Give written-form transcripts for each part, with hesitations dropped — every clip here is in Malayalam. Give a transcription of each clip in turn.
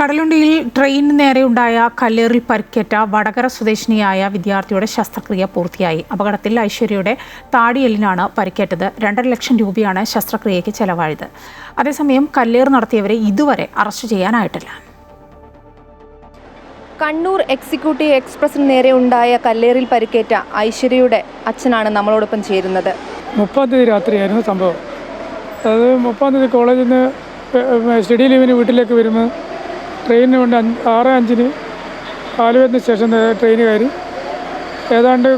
കടലുണ്ടിയിൽ ട്രെയിനിന് നേരെയുണ്ടായ കല്ലേറിൽ പരിക്കേറ്റ വടകര സ്വദേശിനിയായ വിദ്യാർത്ഥിയുടെ ശസ്ത്രക്രിയ പൂർത്തിയായി. അപകടത്തിൽ ഐശ്വര്യയുടെ താടിയെല്ലിനാണ് പരിക്കേറ്റത്. 2.5 ലക്ഷം രൂപയാണ് ശസ്ത്രക്രിയയ്ക്ക് ചെലവായത്. അതേസമയം കല്ലേറ് നടത്തിയവരെ ഇതുവരെ അറസ്റ്റ് ചെയ്യാനായിട്ടില്ല. കണ്ണൂർ എക്സിക്യൂട്ടീവ് എക്സ്പ്രസിന് നേരെ ഉണ്ടായ കല്ലേറിൽ പരിക്കേറ്റ ഐശ്വര്യയുടെ അച്ഛനാണ് നമ്മളോടൊപ്പം ചേരുന്നത്. 30-ാം തീയതി രാത്രിയായിരുന്നു സംഭവം. അത് 30-ാം തീയതി കോളേജിൽ നിന്ന് സ്റ്റഡി ലീവിന് വീട്ടിലേക്ക് വരുമ്പോൾ ട്രെയിനിന് കൊണ്ട് 6:05 ആലുവ സ്റ്റേഷൻ ട്രെയിൻ കയറി ഏതാണ്ട്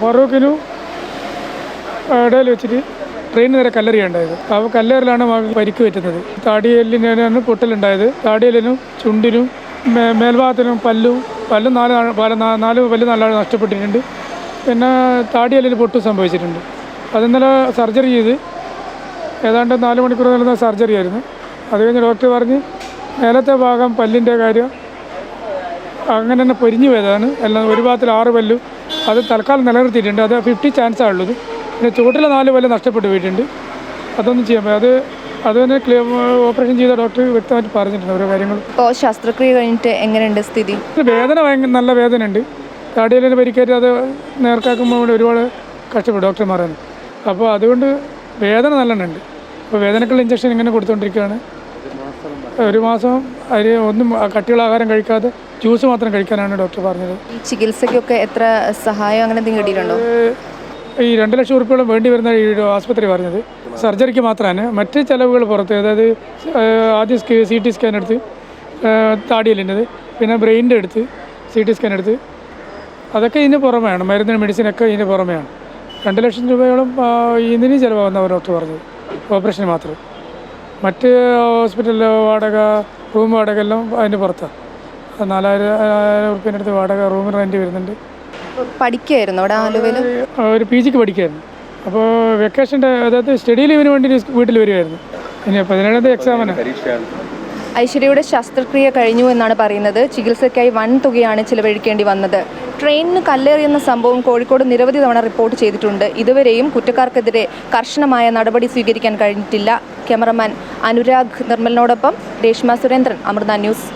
ഫറൂഖിനും ഇടയിൽ വെച്ചിട്ട് ട്രെയിനിന് നേരെ കല്ലെറിയുണ്ടായത്. അപ്പോൾ കല്ലേറിലാണ് പരിക്ക് പറ്റുന്നത്. താടിയെല്ലിനാണ് പൊട്ടലുണ്ടായത്. താടിയെല്ലിനും ചുണ്ടിനും മേൽഭാഗത്തിനും പല്ലും 4 പല്ല് നഷ്ടപ്പെട്ടിട്ടുണ്ട്. പിന്നെ താടിയെല്ലിന് പൊട്ട് സംഭവിച്ചിട്ടുണ്ട്. അത് ഇന്നലെ സർജറി ചെയ്ത് ഏതാണ്ട് 4 മണിക്കൂർ നിൽക്കുന്ന സർജറി ആയിരുന്നു. അത് കഴിഞ്ഞ് ഡോക്ടർ പറഞ്ഞ് മേലത്തെ ഭാഗം പല്ലിൻ്റെ കാര്യം അങ്ങനെ തന്നെ പൊരിഞ്ഞു പോയതാണ്. എല്ലാം ഒരു ഭാഗത്തിൽ 6 പല്ലും അത് തൽക്കാലം നിലനിർത്തിയിട്ടുണ്ട്. അത് 50 ചാൻസാണ് ഉള്ളത്. പിന്നെ ചുവട്ടിലെ 4 പല്ല് നഷ്ടപ്പെട്ടു പോയിട്ടുണ്ട്. അതൊന്നും ചെയ്യാൻ പറ്റും. അത് തന്നെ ഓപ്പറേഷൻ ചെയ്ത ഡോക്ടർ വ്യക്തമായിട്ട് പറഞ്ഞിട്ടുണ്ട് ഓരോ കാര്യങ്ങൾ. ഇപ്പോൾ ശസ്ത്രക്രിയ കഴിഞ്ഞിട്ട് എങ്ങനെയുണ്ട് സ്ഥിതി? വേദന നല്ല വേദന ഉണ്ട്. താടിയെല്ലിന് പരിക്കേറ്റ് അത് നേർക്കാക്കുമ്പോൾ ഒരുപാട് കഷ്ടപ്പെടും ഡോക്ടർമാരാണ്. അപ്പോൾ അതുകൊണ്ട് വേദന നല്ലോണം. അപ്പോൾ വേദനക്കുള്ള ഇഞ്ചക്ഷൻ ഇങ്ങനെ കൊടുത്തുകൊണ്ടിരിക്കുകയാണ്. 1 മാസം അതിൽ ഒന്നും കട്ടിയുള്ള ആഹാരം കഴിക്കാതെ ജ്യൂസ് മാത്രം കഴിക്കാനാണ് ഡോക്ടർ പറഞ്ഞത്. ഈ ചികിത്സയ്ക്കൊക്കെ എത്ര സഹായം അങ്ങനെ എന്തെങ്കിലും കിട്ടിയിട്ടുണ്ടോ? ഈ 2 ലക്ഷം രൂപയോളം വേണ്ടി വരുന്ന ഈ ആശുപത്രി പറഞ്ഞത് സർജറിക്ക് മാത്രമാണ്. മറ്റ് ചിലവുകൾ പുറത്ത്, അതായത് ആദ്യം CT സ്കാൻ എടുത്ത് താടിയെല്ലിൻ്റെത്, പിന്നെ ബ്രെയിനിൻ്റെ എടുത്ത് CT സ്കാൻ എടുത്ത്, അതൊക്കെ ഇതിന് പുറമെയാണ്. മരുന്നിന് മെഡിസിനൊക്കെ ഇതിന് പുറമെയാണ്. 2 ലക്ഷം രൂപയോളം ഇതിന് ചിലവാകുന്നവർ ഡോക്ടർ പറഞ്ഞത്, ഓപ്പറേഷന് മാത്രം. മറ്റ് ഹോസ്പിറ്റലിലെ വാടക, റൂം വാടക എല്ലാം അതിൻ്റെ പുറത്താണ്. 4,000 റുപ്യേൻ്റെ അടുത്ത് വാടക റൂമിന് റെൻറ്റ് വരുന്നുണ്ട്. പഠിക്കുകയായിരുന്നു അവിടെ ആലുവയിൽ? ഒരു PG ക്ക് പഠിക്കുകയായിരുന്നു. അപ്പോൾ വെക്കേഷൻ്റെ, അതായത് സ്റ്റഡി ലീവിന് വേണ്ടി വീട്ടിൽ വരുമായിരുന്നു. ഇനി 17ാം എക്സാമിന്. ഐശ്വര്യയുടെ ശസ്ത്രക്രിയ കഴിഞ്ഞു എന്നാണ് പറയുന്നത്. ചികിത്സയ്ക്കായി വൻ തുകയാണ് ചിലവഴിക്കേണ്ടി വന്നത്. ട്രെയിനിന് കല്ലേറിയുന്ന സംഭവം കോഴിക്കോട് നിരവധി തവണ റിപ്പോർട്ട് ചെയ്തിട്ടുണ്ട്. ഇതുവരെയും കുറ്റക്കാർക്കെതിരെ കർശനമായ നടപടി സ്വീകരിക്കാൻ കഴിഞ്ഞിട്ടില്ല. ക്യാമറമാൻ അനുരാഗ് നിർമ്മലിനോടൊപ്പം രേഷ്മ സുരേന്ദ്രൻ, അമൃത ന്യൂസ്.